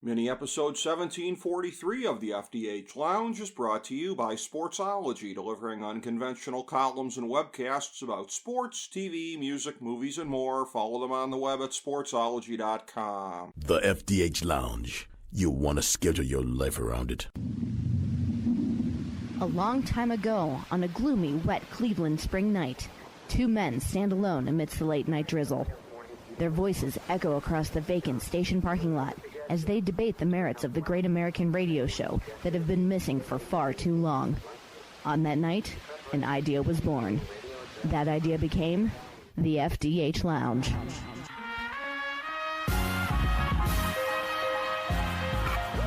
Mini episode 1743 of the FDH Lounge is brought to you by Sportsology, delivering unconventional columns and webcasts about sports, TV, music, movies, and more. Follow them on the web at sportsology.com. The FDH Lounge. You want to schedule your life around it. A long time ago, on a gloomy, wet Cleveland spring night, two men stand alone amidst the late-night drizzle. Their voices echo across the vacant station parking lot as they debate the merits of the great American radio show that have been missing for far too long. On that night, an idea was born. That idea became the FDH Lounge.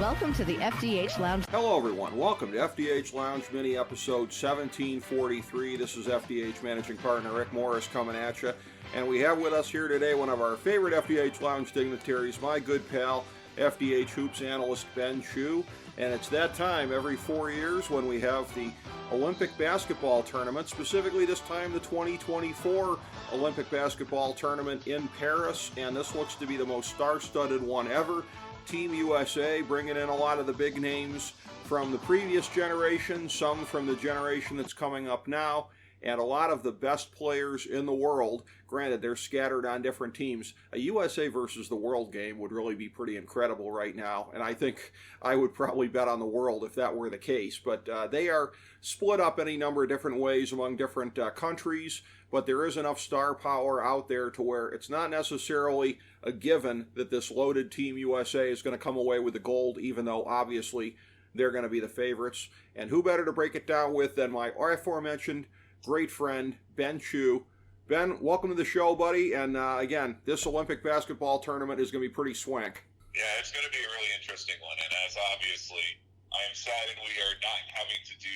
Welcome to the FDH Lounge. Hello, everyone. Welcome to FDH Lounge mini episode 1743. This is FDH Managing Partner Rick Morris coming at you. And we have with us here today one of our favorite FDH Lounge dignitaries, my good pal, FDH Hoops analyst Ben Chu. And it's that time every 4 years when we have the Olympic basketball tournament, specifically this time the 2024 Olympic basketball tournament in Paris. And this looks to be the most star-studded one ever. Team USA bringing in a lot of the big names from the previous generation, some from the generation that's coming up now, and a lot of the best players in the world. Granted, they're scattered on different teams. A USA versus the world game would really be pretty incredible right now, and I think I would probably bet on the world if that were the case. But they are split up any number of different ways among different countries, but there is enough star power out there to where it's not necessarily a given that this loaded Team USA is going to come away with the gold, even though obviously they're going to be the favorites. And who better to break it down with than my aforementioned great friend, Ben Chu. Ben, welcome to the show, buddy. And again, this Olympic basketball tournament is going to be pretty swank. Yeah, it's going to be a really interesting one. And as obviously, I am saddened we are not having to do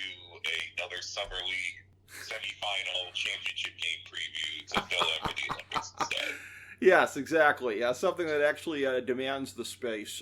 another Summer League semifinal championship game preview to fill in for the Olympics instead. Yes, exactly. Something that actually demands the space.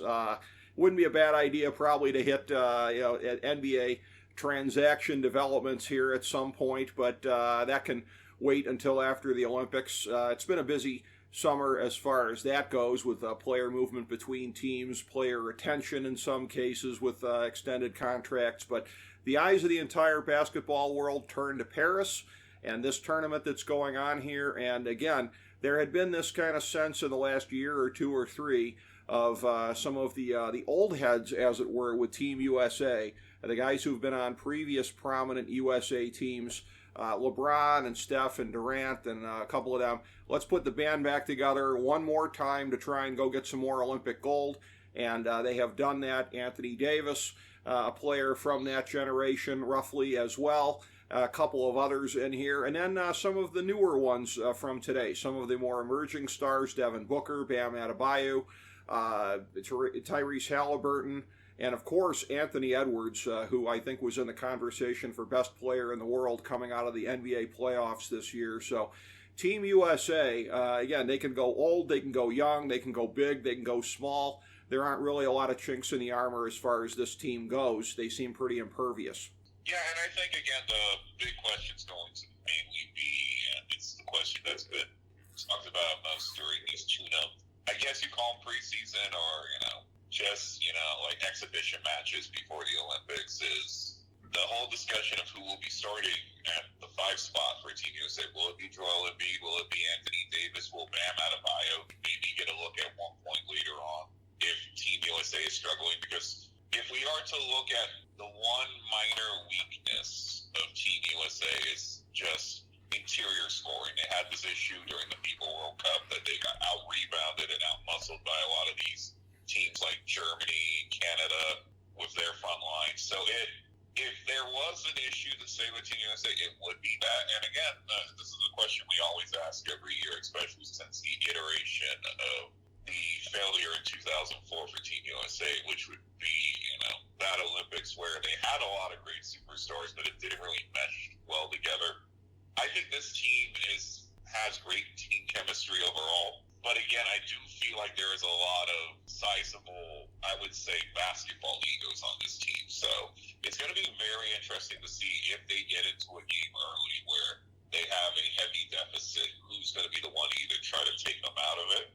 Wouldn't be a bad idea probably to hit at NBA transaction developments here at some point, but that can wait until after the Olympics. It's been a busy summer as far as that goes, with player movement between teams, player retention in some cases with extended contracts, but the eyes of the entire basketball world turn to Paris and this tournament that's going on here. And again, there had been this kind of sense in the last year or two or three of some of the old heads, as it were, with Team USA, the guys who've been on previous prominent USA teams, LeBron and Steph and Durant and a couple of them. Let's put the band back together one more time to try and go get some more Olympic gold. And they have done that. Anthony Davis, a player from that generation roughly as well. A couple of others in here. And then some of the newer ones from today. Some of the more emerging stars, Devin Booker, Bam Adebayo, Tyrese Halliburton, and of course Anthony Edwards, who I think was in the conversation for best player in the world coming out of the NBA playoffs this year. So Team USA, again, they can go old, they can go young, they can go big, they can go small. There aren't really a lot of chinks in the armor as far as this team goes. They seem pretty impervious. Yeah, and I think, again, the big question's going to mainly be, and it's the question that's been talked about most during these tune-up, I guess you call them preseason or, just, like exhibition matches before the Olympics, is the whole discussion of who will be starting at the 5 spot for Team USA. Will it be Joel Embiid? Will it be Anthony Davis? Will Bam Adebayo maybe get a look at one point later on if Team USA is struggling? Because if we are to look at the one minor weakness of Team USA is just interior scoring. They had this issue during the FIFA World Cup that they got out-rebounded and out-muscled by a lot of these teams like Germany, Canada, with their front line. So if there was an issue to say with Team USA, it would be that. And again, this is a question we always ask every year, especially since the iteration of the failure in 2004 for Team USA, which would be, that Olympics where they had a lot of great superstars, but it didn't really mesh well together. I think this team has great team chemistry overall. But again, I do feel like there is a lot of sizable, I would say, basketball egos on this team. So it's going to be very interesting to see if they get into a game early where they have a heavy deficit, who's going to be the one to either try to take them out of it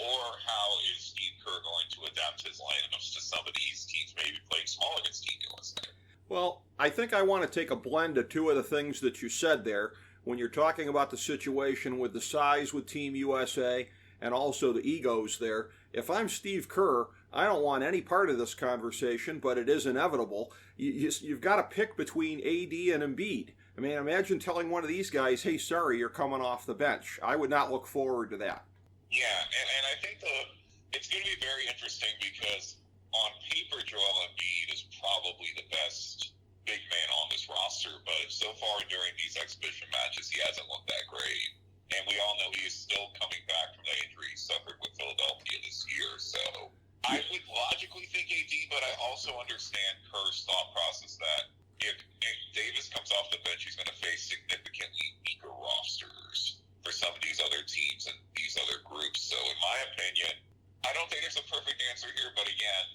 or how is Steve Kerr going to adapt his lineups to some of these teams maybe playing small against Team USA? Well, I think I want to take a blend of two of the things that you said there when you're talking about the situation with the size with Team USA and also the egos there. If I'm Steve Kerr, I don't want any part of this conversation, but it is inevitable. You've got to pick between AD and Embiid. I mean, imagine telling one of these guys, hey, sorry, you're coming off the bench. I would not look forward to that. Yeah, and I think it's going to be very interesting because on paper, Joel Embiid is probably the best big man on this roster, but so far during these exhibition matches, he hasn't looked that great. And we all know he is still coming back from the injury he suffered with Philadelphia this year. So I would logically think AD, but I also understand Kerr's thought process that if Davis comes off the bench, he's going to face significantly weaker rosters for some of these other teams and these other groups. So in my opinion, I don't think there's a perfect answer here, but again,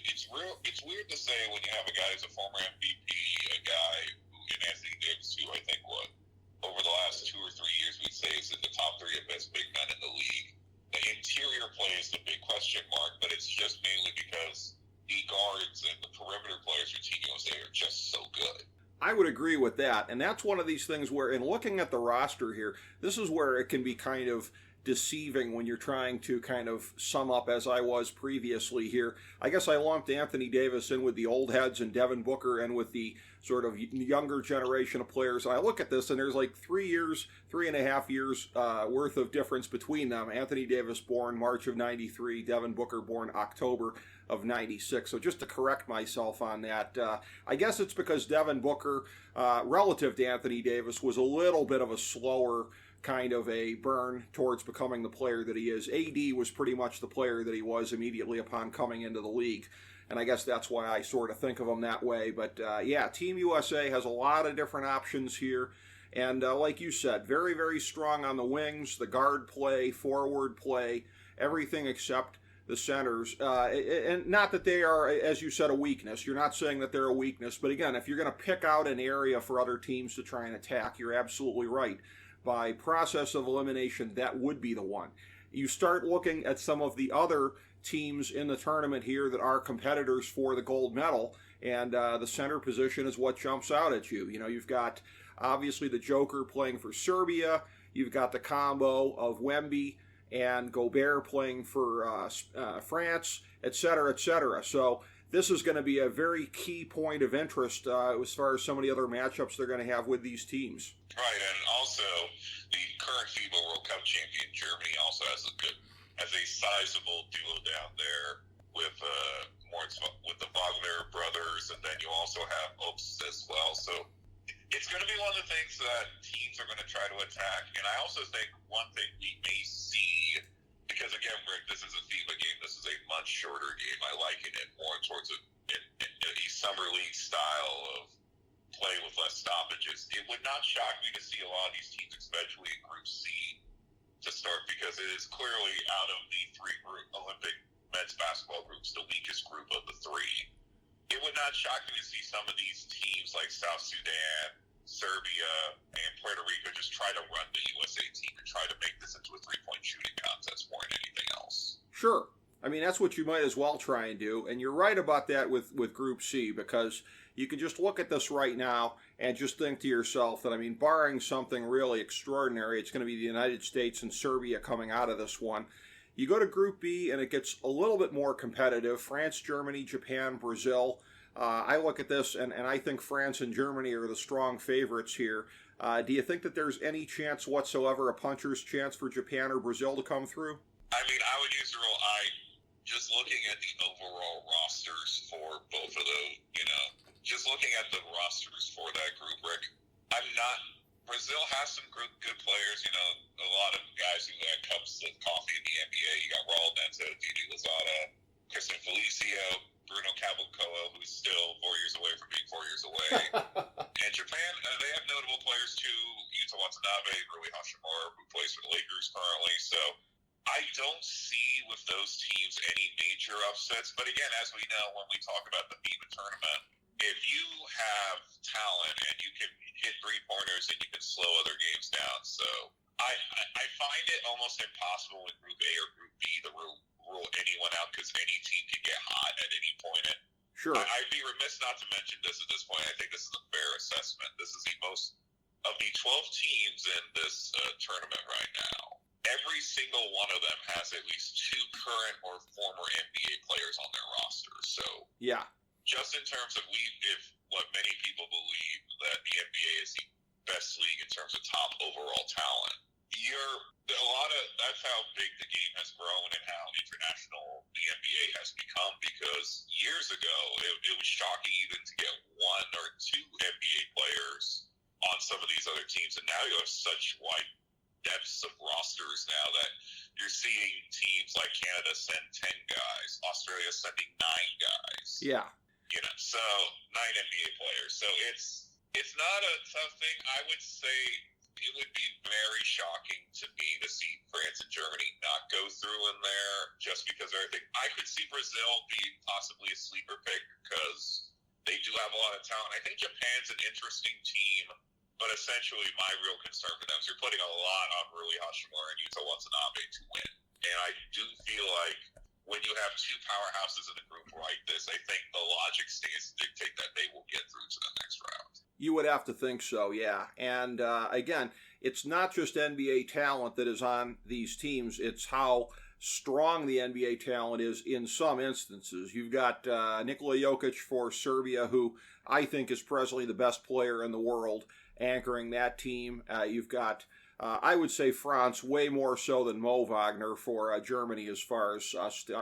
it's weird to say when you have a guy who's a former MVP, a guy in Anthony Davis, who I think over the last 2 or 3 years we'd say is in the top 3 of best big men in the league. The interior play is the big question mark, but it's just mainly because the guards and the perimeter players for Team USA are just so good. I would agree with that, and that's one of these things where, in looking at the roster here, this is where it can be kind of deceiving when you're trying to kind of sum up, as I was previously here. I guess I lumped Anthony Davis in with the old heads and Devin Booker and with the sort of younger generation of players. I look at this and there's like 3.5 years worth of difference between them. Anthony Davis born March of 93, Devin Booker born October of 96. So just to correct myself on that, I guess it's because Devin Booker, relative to Anthony Davis, was a little bit of a slower kind of a burn towards becoming the player that he is. AD was pretty much the player that he was immediately upon coming into the league. And I guess that's why I sort of think of him that way. But yeah, Team USA has a lot of different options here. And like you said, very, very strong on the wings, the guard play, forward play, everything except the centers. And not that they are, as you said, a weakness. You're not saying that they're a weakness. But again, if you're going to pick out an area for other teams to try and attack, you're absolutely right. By process of elimination, that would be the one. You start looking at some of the other teams in the tournament here that are competitors for the gold medal, and the center position is what jumps out at you. You know, you've got obviously the Joker playing for Serbia. You've got the combo of Wemby and Gobert playing for France, et cetera, et cetera. So this is going to be a very key point of interest as far as some of the other matchups they're going to have with these teams. Right, and also the current FIBA World Cup champion Germany also has a sizable duo down there with the Wagner brothers, and then you also have Ops as well. So it's going to be one of the things that teams are going to try to attack. And I also think one thing we may see, because again, Rick, this is a FIBA game. This is a much shorter game. I liken it more towards a summer league style of play with less stoppages. It would not shock me to see a lot of these teams, especially in Group C, to start, because it is clearly out of the 3 group Olympic men's basketball groups, the weakest group of the 3. It would not shock me to see some of these teams like South Sudan, Serbia, and Puerto Rico just try to run the USA team and try to make this into a 3-point shooting contest more than anything else. Sure. I mean, that's what you might as well try and do. And you're right about that with Group C, because you can just look at this right now and just think to yourself that, I mean, barring something really extraordinary, it's going to be the United States and Serbia coming out of this one. You go to Group B, and it gets a little bit more competitive. France, Germany, Japan, Brazil. I look at this, and I think France and Germany are the strong favorites here. Do you think that there's any chance whatsoever, a puncher's chance for Japan or Brazil to come through? I mean, I would use the rule, just looking at the overall rosters for both of those, just looking at the rosters for that group, Rick, Brazil has some good players, a lot of guys who had cups of coffee in the NBA. You got Raul Neto, Didi Lozada, Christian Felicio, Bruno Caboclo, who's still 4 years away from being 4 years away. And Japan, they have notable players too, Yuta Watanabe, Rui Hashimura, who plays for the Lakers currently. So I don't see with those teams any major upsets. But again, as we know, when we talk about the FIBA tournament, if you have talent and you can hit 3-pointers and you can slow other games down. So I find it almost impossible in Group A or Group B to rule anyone out because any team can get hot at any point. And Sure. I'd be remiss not to mention this at this point. I think this is a fair assessment. This is the most of the 12 teams in this tournament right now. Every single one of them has at least 2 current or former NBA players on their roster. So Yeah. just in terms of if what many people believe that the NBA is the best league in terms of top overall talent, that's how big the game has grown and how international the NBA has become, because years ago it was shocking even to get 1 or 2 NBA players on some of these other teams, and now you have such wide depths of rosters now that you're seeing teams like Canada send 10 guys, Australia sending 9 guys. Yeah. So 9 NBA players. So it's not a tough thing. I would say it would be very shocking to me to see France and Germany not go through in there just because of everything. I could see Brazil be possibly a sleeper pick because they do have a lot of talent. I think Japan's an interesting team, but essentially my real concern for them is you're putting a lot on Rui Hachimura and Yuta Watanabe to win. And I do feel like when you have 2 powerhouses in a group like this, I think the logic stands to dictate that they will get through to the next round. You would have to think so, yeah. And again, it's not just NBA talent that is on these teams. It's how strong the NBA talent is in some instances. You've got Nikola Jokic for Serbia, who I think is presently the best player in the world, anchoring that team. You've got, I would say, France way more so than Mo Wagner for Germany as far as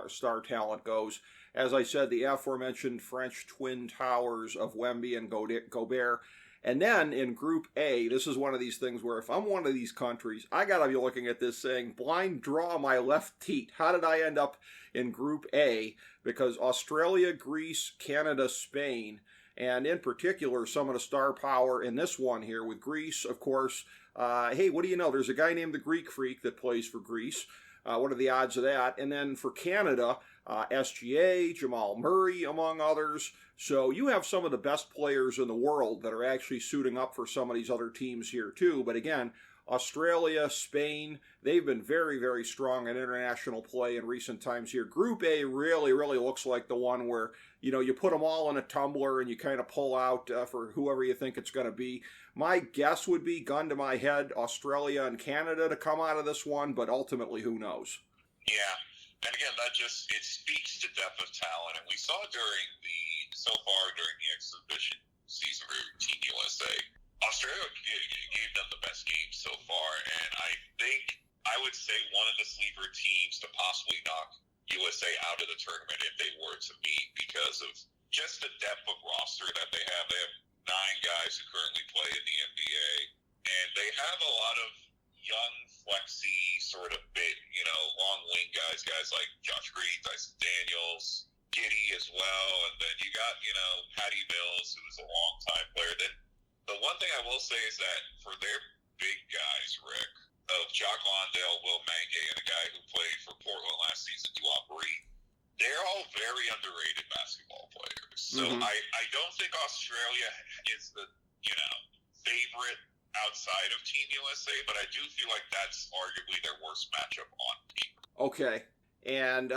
star talent goes. As I said, the aforementioned French twin towers of Wemby and Gobert. And then in Group A, this is one of these things where if I'm one of these countries, I got to be looking at this saying, blind draw my left teat. How did I end up in Group A? Because Australia, Greece, Canada, Spain, and in particular, some of the star power in this one here with Greece, of course. Hey, what do you know? There's a guy named the Greek Freak that plays for Greece. What are the odds of that? And then for Canada, SGA, Jamal Murray, among others. So you have some of the best players in the world that are actually suiting up for some of these other teams here too. But again, Australia, Spain, they've been very, very strong in international play in recent times here. Group A really, really looks like the one where, you put them all in a tumbler and you kind of pull out for whoever you think it's going to be. My guess would be, gun to my head, Australia and Canada to come out of this one, but ultimately, who knows? Yeah. And again, it speaks to depth of talent. And we saw so far during the exhibition season for Team USA, Australia gave them the best game so far. And I would say one of the sleeper teams to possibly knock USA out of the tournament if they were to meet because of just the depth of roster that they have. They have 9 guys who currently play in the NBA. And they have a lot of young, flexy, sort of big, long wing guys like Josh Green, Dyson Daniels, Giddey as well, and then you got, Patty Mills, who's a long-time player. Then the one thing I will say is that for their big guys, Rick, of Jock Landale, Will Mangay, and a guy who played for Portland last season, Duane Bree, they're all very underrated basketball players. So I don't think Australia is the, favorite outside of Team USA, but I do feel like that's arguably their worst matchup on paper. Okay. And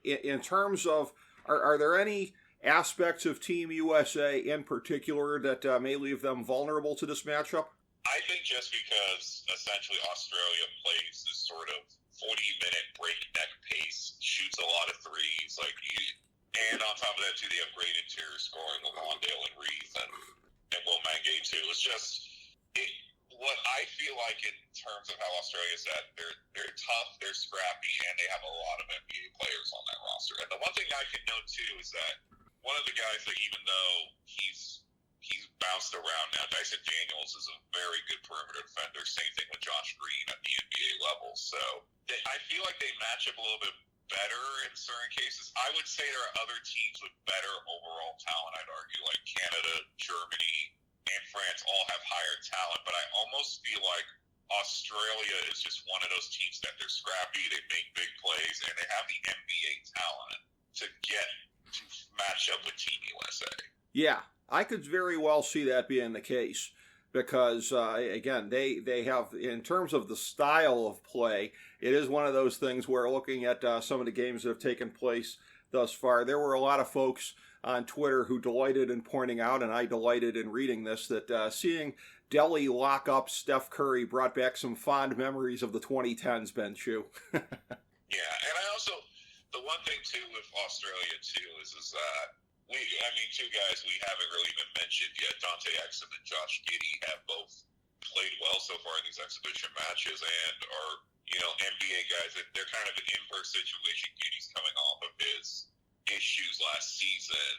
in terms of, are there any aspects of Team USA in particular that may leave them vulnerable to this matchup? I think just because essentially Australia plays this sort of 40-minute breakneck pace, shoots a lot of threes, and on top of that too, they have great interior scoring with Wandale and Reeve and Will Mangay too. It's just what I feel like in terms of how Australia's at, they're tough, they're scrappy, and they have a lot of NBA players on that roster. And the one thing I can note too is that one of the guys that, even though he's bounced around now, Dyson Daniels is a very good perimeter defender. Same thing with Josh Green at the NBA level. So I feel like they match up a little bit better in certain cases. I would say there are other teams with better overall talent, I'd argue, like Canada, Germany, and France all have higher talent, but I almost feel like Australia is just one of those teams that they're scrappy, they make big plays, and they have the NBA talent to match up with Team USA. Yeah, I could very well see that being the case, because, again, they have, in terms of the style of play, it is one of those things where looking at some of the games that have taken place thus far, there were a lot of folks on Twitter who delighted in pointing out, and I delighted in reading this, that seeing Delhi lock up Steph Curry brought back some fond memories of the 2010s, Ben Chu. Yeah, and I also, the one thing too with Australia too is that two guys we haven't really even mentioned yet, Dante Exum and Josh Giddey, have both played well so far in these exhibition matches and are, NBA guys. They're kind of an inverse situation. Giddey's coming off of his issues last season,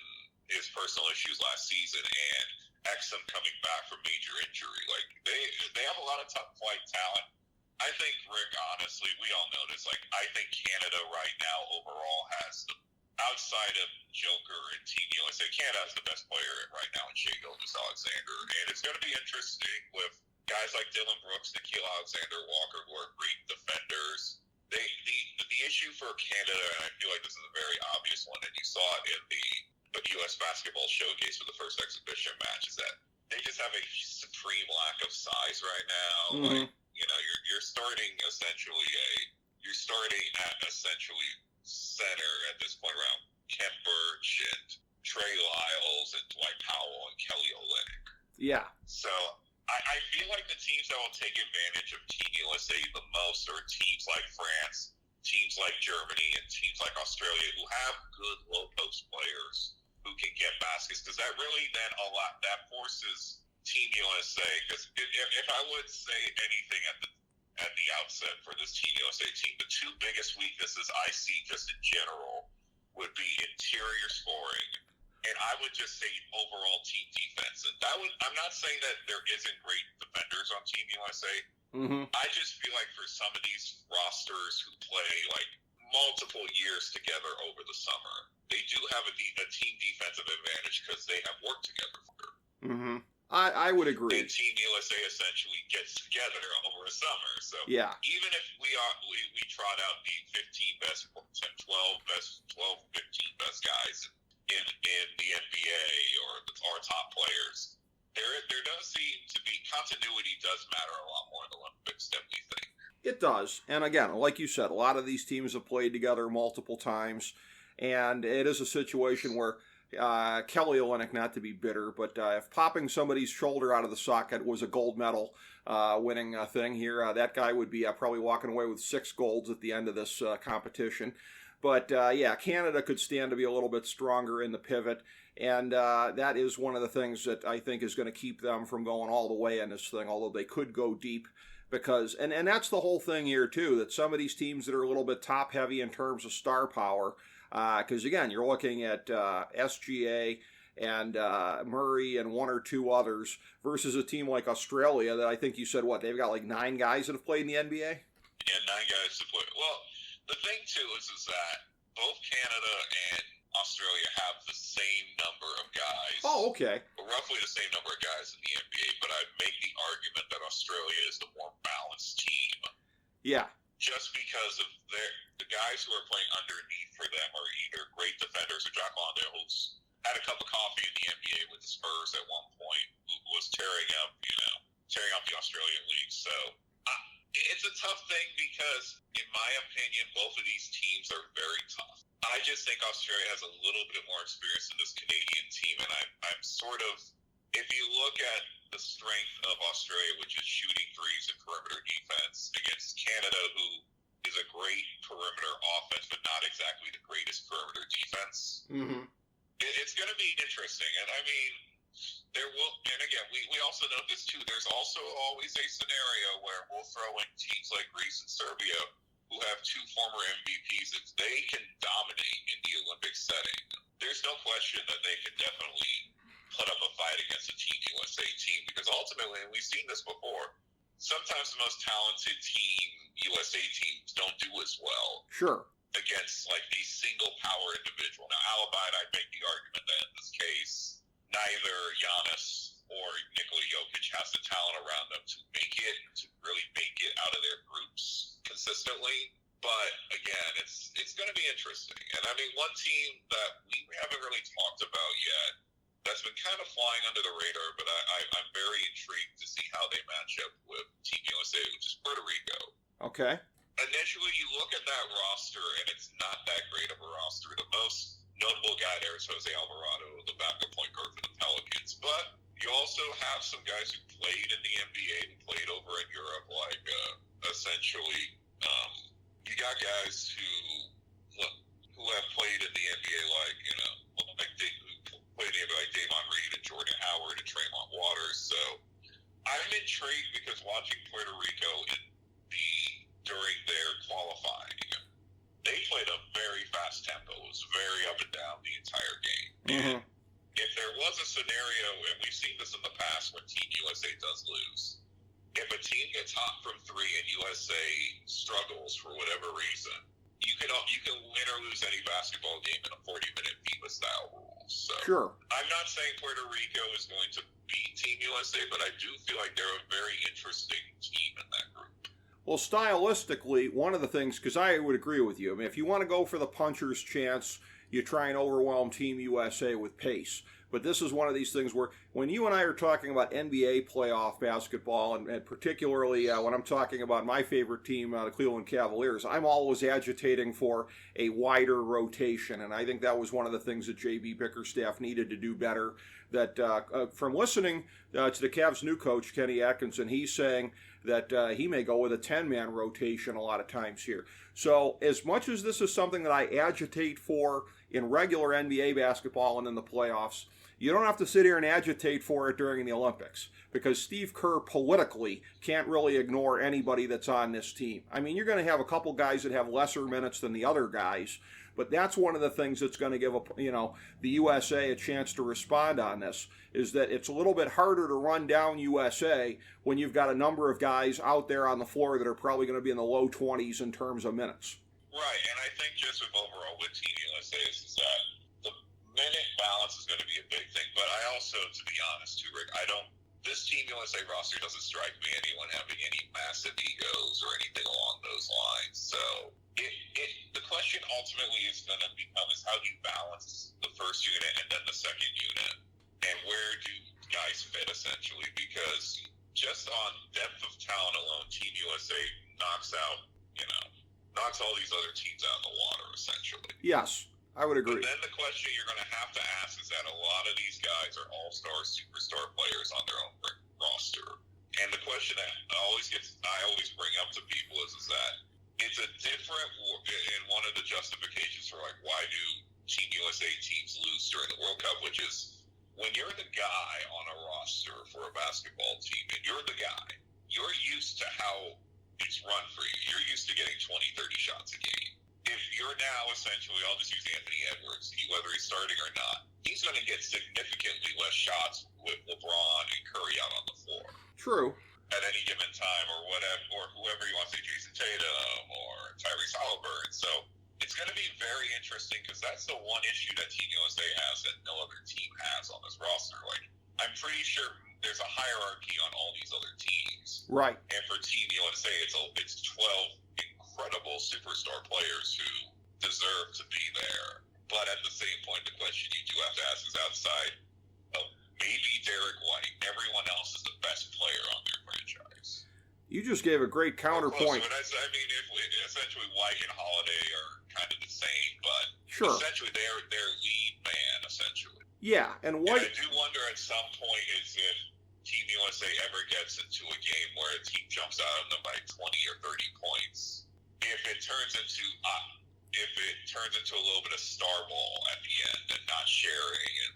his personal issues last season, and Exum coming back from major injury. Like, they have a lot of top flight talent. I think, Rick, honestly, we all know this. Like, I think Canada right now overall has the, outside of Joker and Team USA, Canada has the best player right now in Shai Gilgeous-Alexander. And it's going to be interesting with guys like Dylan Brooks, Nikhil Alexander-Walker, who are great defenders. The issue for Canada, and I feel like this is a very obvious one, and you saw it in the U.S. basketball showcase for the first exhibition match, is that they just have a supreme lack of size right now. Mm-hmm. Like, you're starting at essentially center at this point around Ken Birch and Trey Lyles and Dwight Powell and Kelly Olynyk. Yeah. So I feel like the teams that will take advantage of Team USA the most are teams like France, teams like Germany, and teams like Australia who have good low post players who can get baskets, because that really then that forces Team USA. Because if I would say anything at the outset for this Team USA team, the two biggest weaknesses I see just in general would be interior scoring, and I would just say overall team defense. And I'm not saying that there isn't great defenders on Team USA. Mm-hmm. I just feel like for some of these rosters who play like multiple years together over the summer, they do have a team defensive advantage because they have worked together for. Mm-hmm. I would agree. And Team USA essentially gets together over a summer. So yeah, even if we trot out the 15 best, 12 best, 12, 15 best guys in the NBA or our top players, there does seem to be continuity does matter a lot more in the Olympics than we think. It does. And again, like you said, a lot of these teams have played together multiple times, and it is a situation where Kelly Olynyk, not to be bitter, but if popping somebody's shoulder out of the socket was a gold medal winning thing here, that guy would be probably walking away with 6 golds at the end of this competition. But yeah, Canada could stand to be a little bit stronger in the pivot, and that is one of the things that I think is going to keep them from going all the way in this thing, although they could go deep. Because, and that's the whole thing here too, that some of these teams that are a little bit top heavy in terms of star power, because again, you're looking at SGA and Murray and one or two others versus a team like Australia that I think you said, they've got like 9 guys that have played in the NBA? Yeah, 9 guys have played. Well, the thing too is that both Canada and Australia have the same number of guys. Oh, okay. Roughly the same number of guys in the NBA, but I'd make the argument that Australia is the more balanced team. Yeah. Just because of the guys who are playing underneath for them are either great defenders, or Jack Landale, who's had a cup of coffee in the NBA with the Spurs at one point, who was tearing up the Australian league. So it's a tough thing because, in my opinion, both of these teams are very tough. I just think Australia has a little bit more experience in this Canadian team, and I'm sort of, if you look at the strength of Australia, which is shooting threes and perimeter defense, against Canada, who is a great perimeter offense, but not exactly the greatest perimeter defense, it's going to be interesting. And I mean, and again, we also know this too, there's also always a scenario where we'll throw in teams like Greece and Serbia, who have 2 former MVPs. If they can dominate in the Olympic setting, there's no question that they can definitely put up a fight against a Team USA team, because ultimately, and we've seen this before, sometimes the most talented USA teams don't do as well. Sure. Against like a single power individual. Now, Alabama, I'd make the argument that in this case, neither Giannis or Nikola Jokic has the talent around them to really make it out of their groups consistently. But again, it's going to be interesting. And I mean, one team that we haven't really talked about yet that's been kind of flying under the radar, but I'm very intrigued to see how they match up with Team USA, which is Puerto Rico. Okay. Initially, you look at that roster, and it's not that great of a roster. The most notable guy there is Jose Alvarado, the backup point guard for the Pelicans. But you also have some guys who played in the NBA and played over in Europe, like essentially, you got guys who have played in the NBA, like, who played in the NBA, like Davon Reed and Jordan Howard and Tremont Waters. So I'm intrigued because watching Puerto Rico during their qualifying, they played a very fast tempo. It was very up and down the entire game. Mm-hmm. If there was a scenario, and we've seen this in the past when Team USA does lose, if a team gets hot from three and USA struggles for whatever reason, you can win or lose any basketball game in a 40-minute FIBA-style rule. So Sure. I'm not saying Puerto Rico is going to beat Team USA, but I do feel like they're a very interesting team in that group. Well, stylistically, one of the things, because I would agree with you, I mean, if you want to go for the puncher's chance, you try and overwhelm Team USA with pace. But this is one of these things where when you and I are talking about NBA playoff basketball, and particularly when I'm talking about my favorite team, the Cleveland Cavaliers, I'm always agitating for a wider rotation. And I think that was one of the things that J.B. Bickerstaff needed to do better. That from listening to the Cavs' new coach, Kenny Atkinson, he's saying that he may go with a 10-man rotation a lot of times here. So as much as this is something that I agitate for in regular NBA basketball and in the playoffs, you don't have to sit here and agitate for it during the Olympics, because Steve Kerr politically can't really ignore anybody that's on this team. I mean, you're going to have a couple guys that have lesser minutes than the other guys, but that's one of the things that's going to give the USA a chance to respond on this, is that it's a little bit harder to run down USA when you've got a number of guys out there on the floor that are probably going to be in the low 20s in terms of minutes. Right, and I think just overall with Team USA is that the minute balance is going to be a big thing. But I also, to be honest too, Rick, this Team USA roster doesn't strike me anyone having any massive egos or anything along those lines. So the question ultimately is going to become is how do you balance the first unit and then the second unit, and where do guys fit essentially? Because just on depth of talent alone, Team USA knocks all these other teams out of the water essentially. Yes, I would agree. But then the question you're going to have to ask is that a lot of these guys are all-star, superstar players on their own roster. And the question that I always bring up to people is that it's a different, and one of the justifications for like why do Team USA teams lose during the World Cup, which is when you're the guy on a roster for a basketball team and you're the guy, you're used to how it's run for you. You're used to getting 20, 30 shots a game. If you're now essentially, I'll just use Anthony Edwards, whether he's starting or not, he's going to get significantly less shots with LeBron and Curry out on the floor. True. At any given time, or whatever, or whoever you want to say, Jason Tatum or Tyrese Halliburton. So it's going to be very interesting because that's the one issue that Team USA has that no other team has on this roster. Like, I'm pretty sure there's a hierarchy on all these other teams. Right. And for Team USA, it's 12 incredible superstar players who deserve to be there. But at the same point, the question you do have to ask is outside of maybe Derek White, everyone else is the best player on their franchise. You just gave a great counterpoint. But essentially White and Holiday are kind of the same, but sure. Essentially they're their lead man, essentially. Yeah, and White... And I do wonder at some point is if Team USA ever gets into a game where a team jumps out on them by 20 or 30 points, if it turns into a little bit of star ball at the end and not sharing, and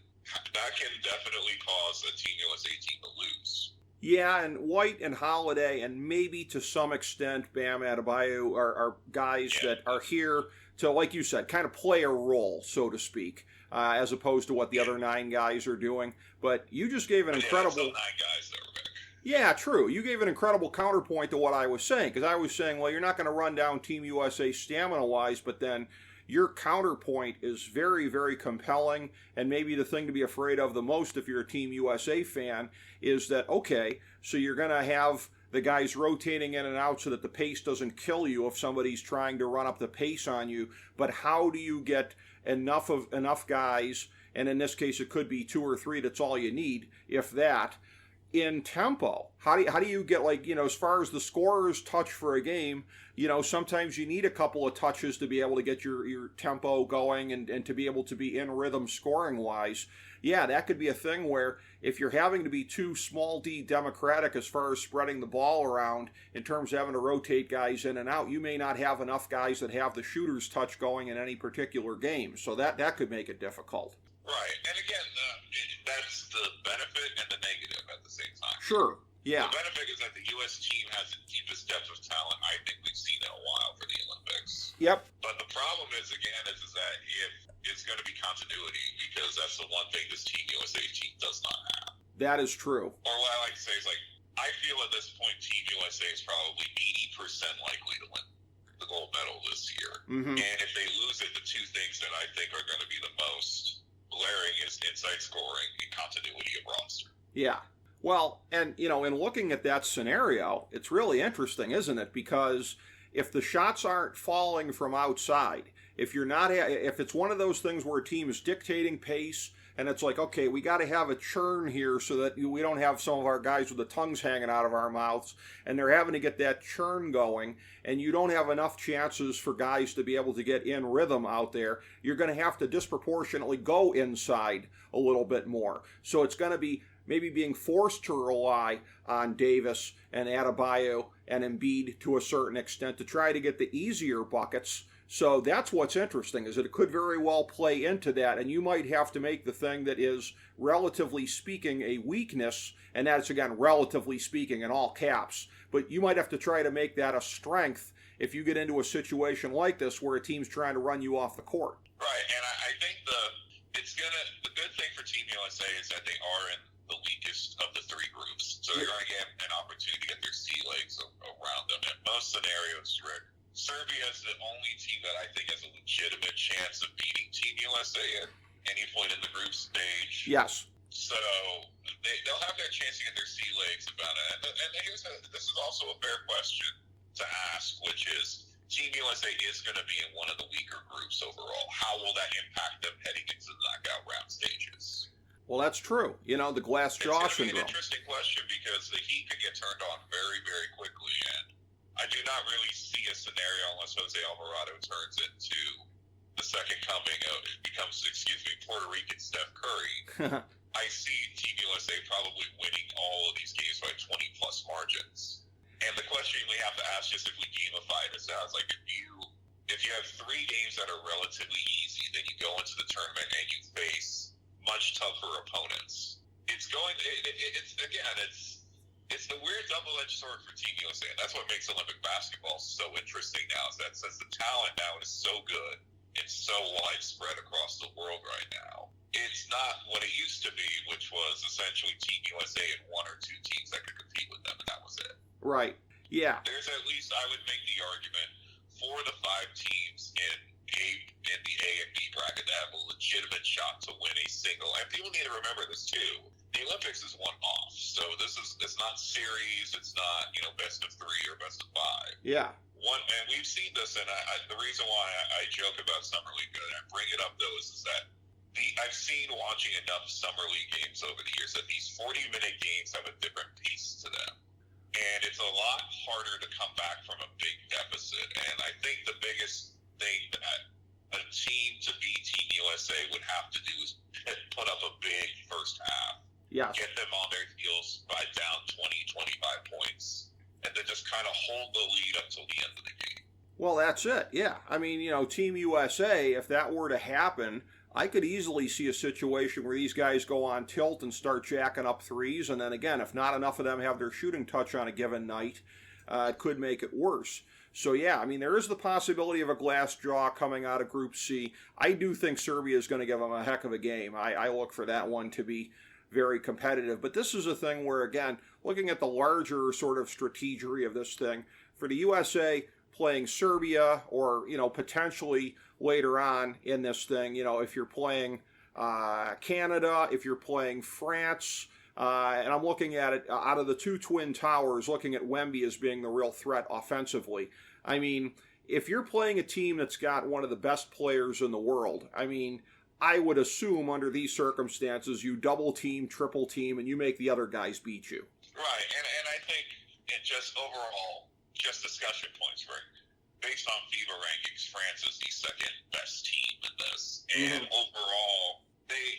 that can definitely cause a Team USA team to lose. Yeah, and White and Holiday and maybe to some extent Bam Adebayo are guys that are here to, like you said, kind of play a role, so to speak, as opposed to what the other 9 guys are doing. But you just gave an incredible... Still 9 guys that were back. Yeah, true. You gave an incredible counterpoint to what I was saying, because I was saying, well, you're not going to run down Team USA stamina-wise, but then your counterpoint is very, very compelling, and maybe the thing to be afraid of the most if you're a Team USA fan is that, okay, so you're going to have the guys rotating in and out so that the pace doesn't kill you if somebody's trying to run up the pace on you, but how do you get enough guys, and in this case it could be 2 or 3, that's all you need, if that, in tempo. How do you get, like, as far as the scorer's touch for a game, sometimes you need a couple of touches to be able to get your tempo going and to be able to be in rhythm scoring wise. Yeah, that could be a thing where if you're having to be too small d democratic as far as spreading the ball around in terms of having to rotate guys in and out, you may not have enough guys that have the shooter's touch going in any particular game. So that could make it difficult. Right. And again, that's the benefit and the negative at the same time. Sure. Yeah. The benefit is that the U.S. team has the deepest depth of talent I think we've seen in a while for the Olympics. Yep. But the problem is, again, is that if it's going to be continuity, because that's the one thing this Team USA team does not have. That is true. Or what I like to say is, like, I feel at this point Team USA is probably 80% likely to win the gold medal this year. Mm-hmm. And if they lose it, the two things that I think are going to be the most glaring is inside scoring and continuity of roster. Yeah. Well, and, in looking at that scenario, it's really interesting, isn't it? Because if the shots aren't falling from outside, if it's one of those things where a team is dictating pace and it's like, okay, we got to have a churn here so that we don't have some of our guys with the tongues hanging out of our mouths, and they're having to get that churn going, and you don't have enough chances for guys to be able to get in rhythm out there, you're going to have to disproportionately go inside a little bit more. So it's going to be maybe being forced to rely on Davis and Adebayo and Embiid to a certain extent to try to get the easier buckets. So that's what's interesting, is that it could very well play into that, and you might have to make the thing that is, relatively speaking, a weakness, and that's, again, relatively speaking in all caps, but you might have to try to make that a strength if you get into a situation like this where a team's trying to run you off the court. Right, and I think the good thing for Team USA is that they are in the weakest of the three groups, so they're going to get an opportunity to get their sea legs around them. In most scenarios, Rick, Serbia is the only team that I think has a legitimate chance of beating Team USA at any point in the group stage. Yes. So they'll have their chance to get their sea legs about it. And this is also a fair question to ask, which is, Team USA is going to be in one of the weaker groups overall. How will that impact them heading into the knockout round stages? Well, that's true. The glass jaw syndrome. It's going to be an interesting question because the heat could get turned on very, very quickly, and I do not really see a scenario unless Jose Alvarado turns into the second coming of, becomes, Puerto Rican Steph Curry. I see Team USA probably winning all of these games by 20-plus margins. And the question we have to ask, just if we gamify it, sounds like if you have 3 games that are relatively easy, then you go into the tournament and you face much tougher opponents. It's the weird double-edged sword for Team USA, and that's what makes Olympic basketball so interesting now, is that since the talent now is so good and so widespread across the world right now, it's not what it used to be, which was essentially Team USA and 1 or 2 teams that could compete with them, and that was it. Right. Yeah. There's at least, I would make the argument, for the 5 teams in the A and B bracket that have a legitimate shot to win a single. And people need to remember this too. The Olympics is one-off, so it's not series. It's not best of 3 or best of 5. Yeah. And we've seen this, and the reason why I joke about Summer League and I bring it up though is that I've seen watching enough Summer League games over the years that these 40-minute games have a different pace to them. And it's a lot harder to come back from a big deficit. And I think the biggest thing that a team to beat Team USA would have to do is put up a big first half. Yes. Get them on their heels by down 20, 25 points. And then just kind of hold the lead up till the end of the game. Well, that's it. Yeah. I mean, Team USA, if that were to happen, I could easily see a situation where these guys go on tilt and start jacking up threes, and then again, if not enough of them have their shooting touch on a given night, it could make it worse. So yeah, I mean, there is the possibility of a glass jaw coming out of Group C. I do think Serbia is going to give them a heck of a game. I look for that one to be very competitive. But this is a thing where, again, looking at the larger sort of strategy of this thing, for the USA playing Serbia or, potentially later on in this thing, if you're playing Canada, if you're playing France, and I'm looking at it out of the 2 Twin Towers, looking at Wemby as being the real threat offensively. I mean, if you're playing a team that's got one of the best players in the world, I mean, I would assume under these circumstances, you double team, triple team, and you make the other guys beat you. Right, and I think it just overall, just discussion points, Rick. Based on FIBA rankings, France is the second best team in this, and overall, they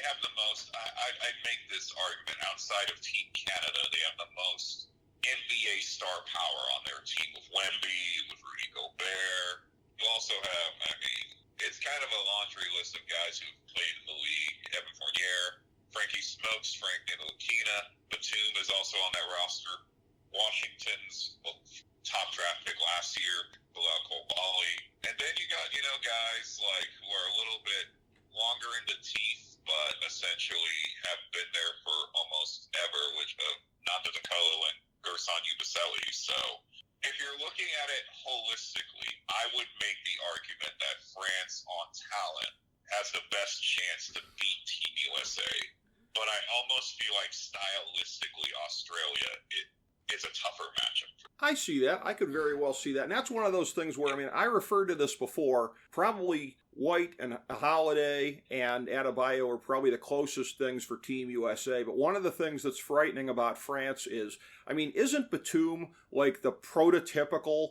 have the most. I'd make this argument outside of Team Canada, they have the most NBA star power on their team with Wemby, with Rudy Gobert. You also have, I mean, it's kind of a laundry list of guys who've played in the league. Evan Fournier, Frankie Smokes, Frank Ntilikina, Batum is also on that roster. Washington's top draft pick last year, Bilal Coulibaly. And then you got, guys like who are a little bit longer in the teeth, but essentially have been there for almost ever, which Nanda DeColo and Gerson Yabusele. So if you're looking at it holistically, I would make the argument that France on talent has the best chance to beat Team USA. But I almost feel like stylistically Australia is a tougher matchup. I see that. I could very well see that. And that's one of those things where, I referred to this before. Probably White and Holiday and Adebayo are probably the closest things for Team USA. But one of the things that's frightening about France is, isn't Batum like the prototypical,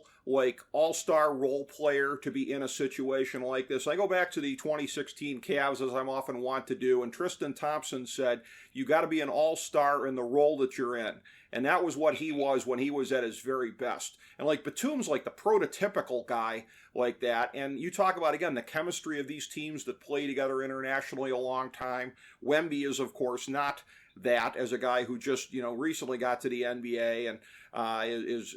all-star role player to be in a situation like this? I go back to the 2016 Cavs, as I'm often want to do, and Tristan Thompson said, you got to be an all-star in the role that you're in. And that was what he was when he was at his very best. And Batum's the prototypical guy like that. And you talk about, again, the chemistry of these teams that play together internationally a long time. Wemby is, of course, not that, as a guy who just, recently got to the NBA and is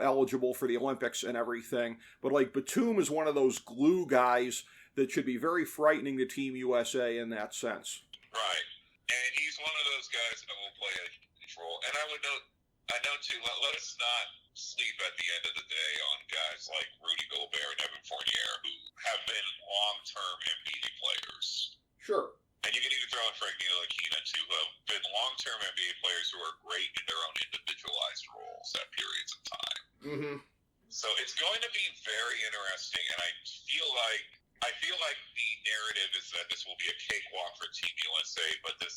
eligible for the Olympics and everything. But Batum is one of those glue guys that should be very frightening to Team USA in that sense. Right. And he's one of those guys that will play a huge role. And I know too, let us not sleep at the end of the day on guys like Rudy Gobert and Evan Fournier, who have been long-term NBA players. Sure. And you can even throw in Frank Ntilikina too, who have been long-term NBA players who are great in their own individualized roles at periods of time. Mm-hmm. So it's going to be very interesting, and I feel like the narrative is that this will be a cakewalk for Team USA, but the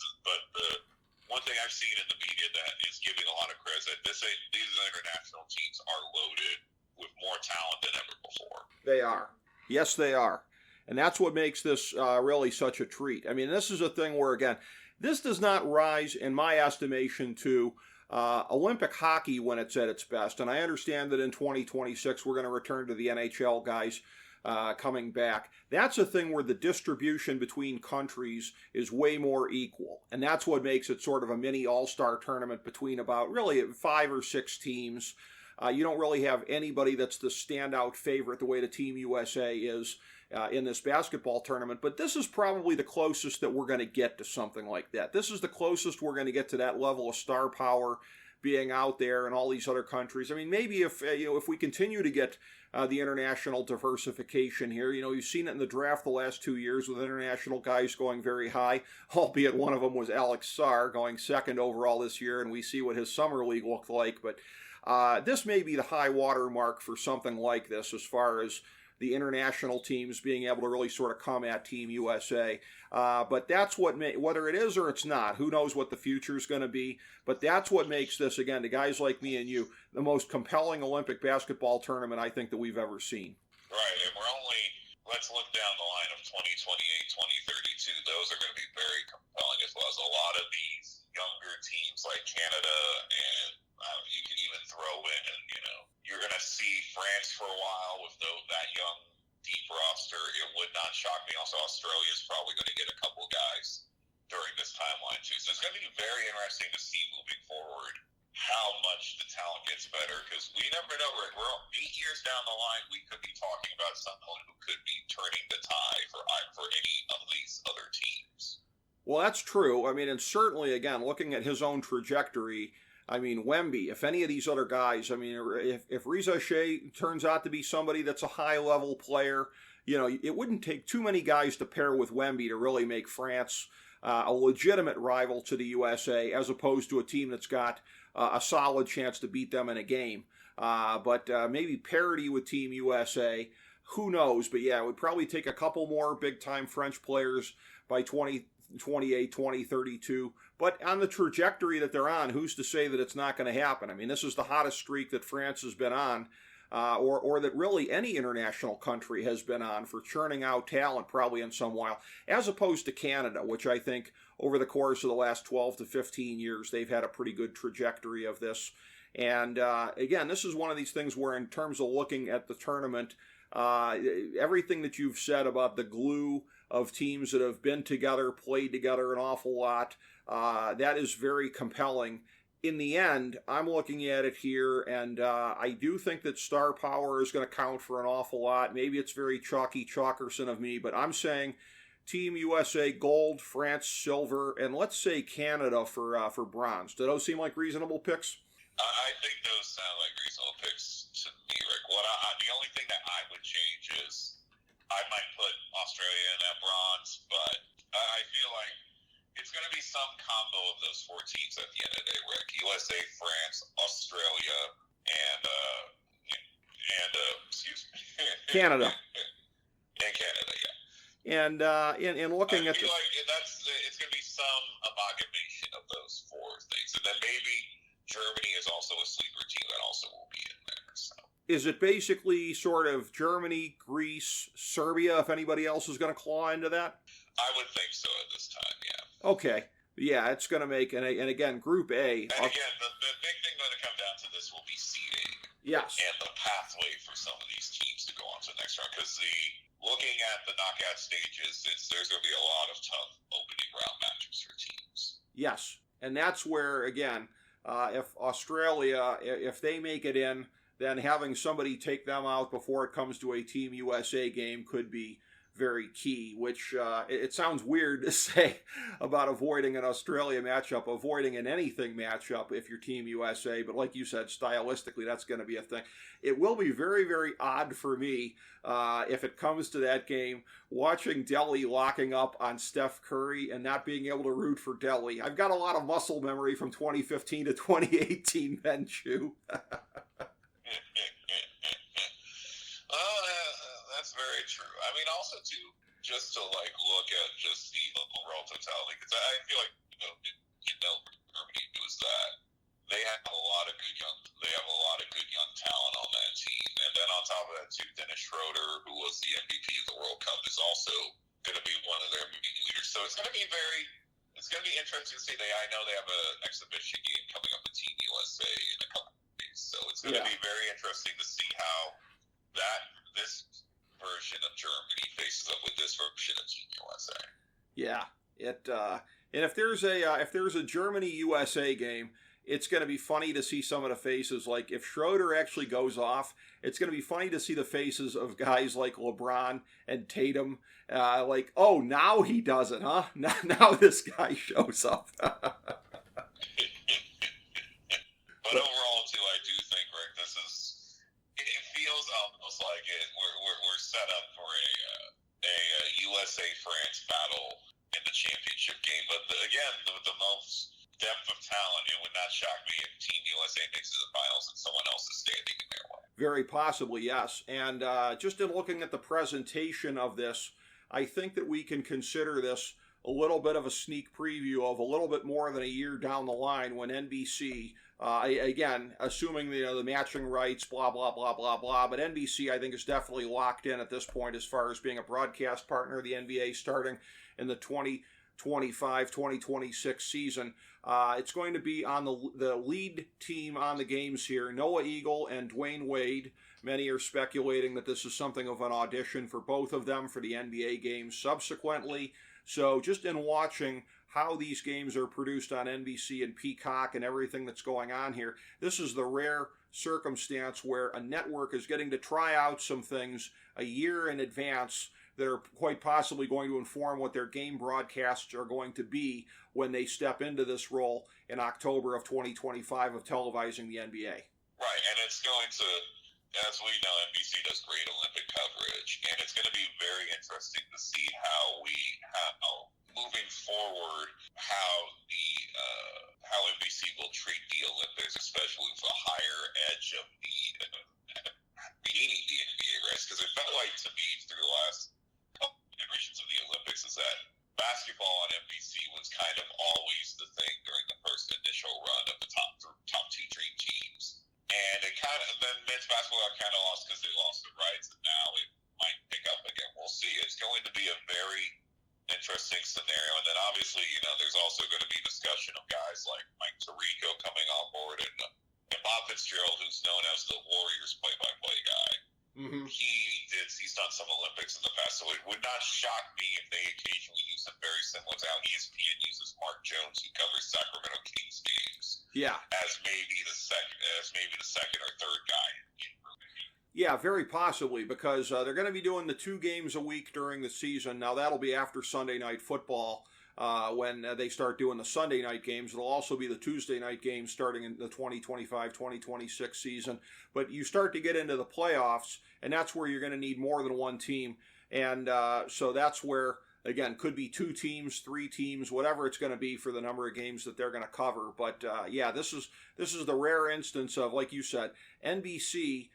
one thing I've seen in the media that is giving a lot of credit that these international teams are loaded with more talent than ever before. They are. Yes, they are. And that's what makes this really such a treat. This is a thing where, again, this does not rise, in my estimation, to Olympic hockey when it's at its best. And I understand that in 2026 we're going to return to the NHL guys coming back. That's a thing where the distribution between countries is way more equal. And that's what makes it sort of a mini all-star tournament between about really 5 or 6 teams. You don't really have anybody that's the standout favorite the way the Team USA is in this basketball tournament. But this is probably the closest that we're going to get to something like that. This is the closest we're going to get to that level of star power being out there in all these other countries. Maybe if we continue to get the international diversification here, you've seen it in the draft the last 2 years with international guys going very high, albeit one of them was Alex Sarr going second overall this year, and we see what his summer league looked like. But this may be the high water mark for something like this as far as the international teams being able to really sort of come at Team USA. But that's what, whether it is or it's not, who knows what the future is going to be. But that's what makes this, again, to guys like me and you, the most compelling Olympic basketball tournament I think that we've ever seen. Right, and let's look down the line of 2028, 2032. Those are going to be very compelling as well as a lot of these younger teams like Canada, and you can even throw in, you're going to see France for a while with that young, deep roster. It would not shock me. Also, Australia is probably going to get a couple guys during this timeline, too. So it's going to be very interesting to see moving forward how much the talent gets better, because we never know. We're 8 years down the line, we could be talking about someone who could be turning the tide for any of these other teams. Well, that's true. And certainly, again, looking at his own trajectory, Wemby, if any of these other guys, if Reza Shea turns out to be somebody that's a high-level player, it wouldn't take too many guys to pair with Wemby to really make France a legitimate rival to the USA, as opposed to a team that's got a solid chance to beat them in a game. But maybe parity with Team USA, who knows? But yeah, it would probably take a couple more big-time French players by 2028, 2032. But on the trajectory that they're on, who's to say that it's not going to happen? I mean, this is the hottest streak that France has been on, or that really any international country has been on for churning out talent probably in some while, as opposed to Canada, which I think over the course of the last 12 to 15 years, they've had a pretty good trajectory of this. And again, this is one of these things where in terms of looking at the tournament, everything that you've said about the glue of teams that have been together, played together an awful lot, that is very compelling. In the end, I'm looking at it here, and I do think that star power is going to count for an awful lot. Maybe it's very chalkerson of me, but I'm saying Team USA gold, France silver, and let's say Canada for bronze. Do those seem like reasonable picks? I think those sound like reasonable picks to me, Rick. The only thing that I would change is I might put Australia in at bronze, but I feel like it's going to be some combo of those four teams at the end of the day, Rick. USA, France, Australia, and excuse me, Canada. And Canada, yeah. And in looking at I feel like it's going to be some amalgamation of those four things, and then maybe Germany is also a sleeper team that also will be in there. So. Is it basically sort of Germany, Greece, Serbia, if anybody else is going to claw into that? I would think so at this time, yeah. Okay. Yeah, it's going to make, and again, Group A. And again, the big thing going to come down to this will be seeding. Yes. And the pathway for some of these teams to go on to the next round. Because looking at the knockout stages, there's going to be a lot of tough opening round matches for teams. Yes. And that's where, again, if Australia, if they make it in, then having somebody take them out before it comes to a Team USA game could be very key, which it sounds weird to say about avoiding an Australia matchup, avoiding an anything matchup if you're Team USA, but like you said, stylistically, that's going to be a thing. It will be very, very odd for me if it comes to that game, watching Delhi locking up on Steph Curry and not being able to root for Delhi. I've got a lot of muscle memory from 2015 to 2018, Ben Chu. That's very true. I mean, also too, just to look at just the overall totality, because I feel like Germany was that they have a lot of good young talent on that team, and then on top of that too, Dennis Schroeder, who was the MVP of the World Cup, is also going to be one of their main leaders. So it's going to be interesting to see. I know they have an exhibition game coming up with Team USA in a couple of days, so it's going to be very interesting to see how this version of Germany faces up with this version of Team USA. Yeah, and if there's a Germany USA game, it's going to be funny to see some of the faces. Like if Schroeder actually goes off, it's going to be funny to see the faces of guys like LeBron and Tatum. Like, oh, now he does it, huh? Now this guy shows up. But overall, too, I do think, Rick, it feels almost like we're set up for a USA France battle in the championship game. But again, the most depth of talent, it would not shock me if Team USA makes it to the finals and someone else is standing in their way. Very possibly, yes. And just in looking at the presentation of this, I think that we can consider this a little bit of a sneak preview of a little bit more than a year down the line when NBC, again, assuming the matching rights, blah, blah, blah, blah, blah, but NBC, I think, is definitely locked in at this point as far as being a broadcast partner of the NBA starting in the 2025-2026 season. It's going to be on the lead team on the games here, Noah Eagle and Dwayne Wade. Many are speculating that this is something of an audition for both of them for the NBA games subsequently. So just in watching how these games are produced on NBC and Peacock and everything that's going on here, this is the rare circumstance where a network is getting to try out some things a year in advance that are quite possibly going to inform what their game broadcasts are going to be when they step into this role in October of 2025 of televising the NBA. Right, and it's going to, as we know, NBC does great Olympic coverage, and it's going to be very interesting to see how moving forward, how NBC will treat the Olympics, especially with the higher edge of beating the NBA race, because it felt like kind of lost because they lost the rights, and now it might pick up again. We'll see. It's going to be a very interesting scenario. And then obviously, there's also going to be discussion of guys like Mike Tirico coming on board and Bob Fitzgerald, who's known as the Warriors play-by-play guy. Mm-hmm. He's done some Olympics in the past, so it would not shock me if they occasionally use him, very similar to how ESPN uses Mark Jones, who covers Sacramento Kings games. Yeah. As maybe the second or third guy. Yeah, very possibly, because they're going to be doing the 2 games a week during the season. Now, that'll be after Sunday Night Football when they start doing the Sunday night games. It'll also be the Tuesday night games starting in the 2025-2026 season. But you start to get into the playoffs, and that's where you're going to need more than one team. And so that's where, again, could be 2 teams, 3 teams, whatever it's going to be for the number of games that they're going to cover. But, yeah, this is the rare instance of, like you said, NBC...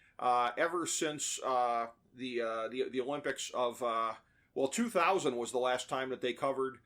ever since the Olympics of 2000 was the last time that they covered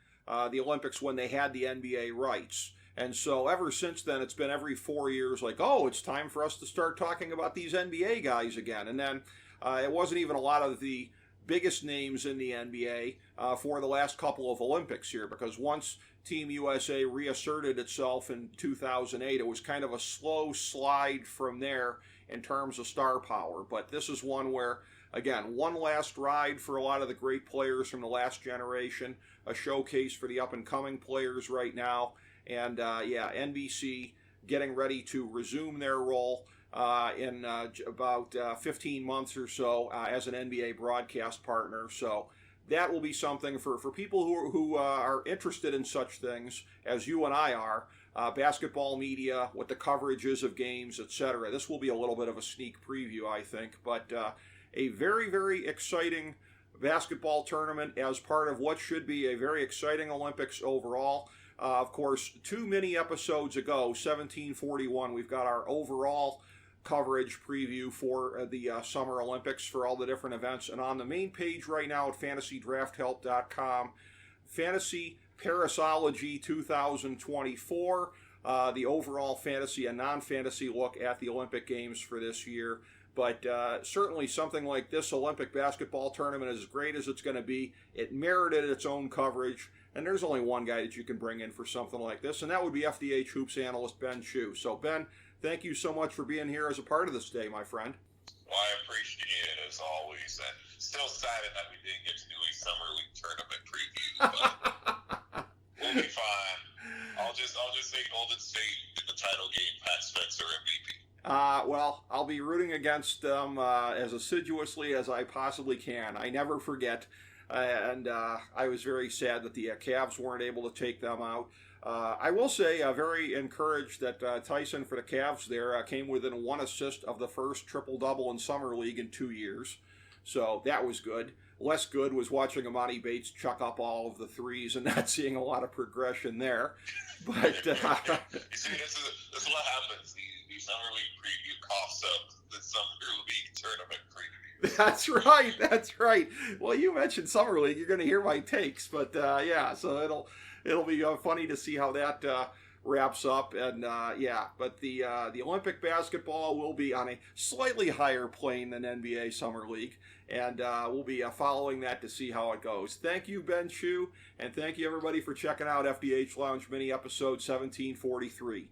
the Olympics when they had the NBA rights, and so ever since then it's been every 4 years like, oh, it's time for us to start talking about these NBA guys again. And then it wasn't even a lot of the biggest names in the NBA for the last couple of Olympics here, because once Team USA reasserted itself in 2008, it was kind of a slow slide from there in terms of star power. But this is one where, again, one last ride for a lot of the great players from the last generation, a showcase for the up-and-coming players right now, and, NBC getting ready to resume their role in about 15 months or so as an NBA broadcast partner. So that will be something for people who are interested in such things, as you and I are, basketball media, what the coverage is of games, etc. This will be a little bit of a sneak preview, I think, but a very, very exciting basketball tournament as part of what should be a very exciting Olympics overall. Of course, 2 mini episodes ago, 1741, we've got our overall coverage preview for the Summer Olympics for all the different events. And on the main page right now at FantasyDraftHelp.com, Fantasy Parasology 2024, the overall fantasy and non-fantasy look at the Olympic Games for this year. But certainly something like this Olympic basketball tournament, as great as it's going to be, it merited its own coverage. And there's only one guy that you can bring in for something like this, and that would be FDH Hoops analyst Ben Chu. So, Ben, thank you so much for being here as a part of this day, my friend. Well, I appreciate it, as always. And still saddened that we didn't get to do a Summer League tournament preview, but we'll be fine. I'll just say Golden State in the title game, Pat Spencer MVP. Well, I'll be rooting against them as assiduously as I possibly can. I never forget. And I was very sad that the Cavs weren't able to take them out. I will say, very encouraged that Tyson for the Cavs there came within 1 assist of the first triple-double in Summer League in 2 years. So that was good. Less good was watching Amani Bates chuck up all of the threes and not seeing a lot of progression there. But you see, this is what happens. The Summer League preview coughs up the Summer League tournament preview. That's right. Well, you mentioned Summer League. You're going to hear my takes, but so it'll be funny to see how that wraps up. And but the Olympic basketball will be on a slightly higher plane than NBA Summer League, and we'll be following that to see how it goes. Thank you, Ben Chu, and thank you everybody for checking out FDH Lounge mini episode 1743.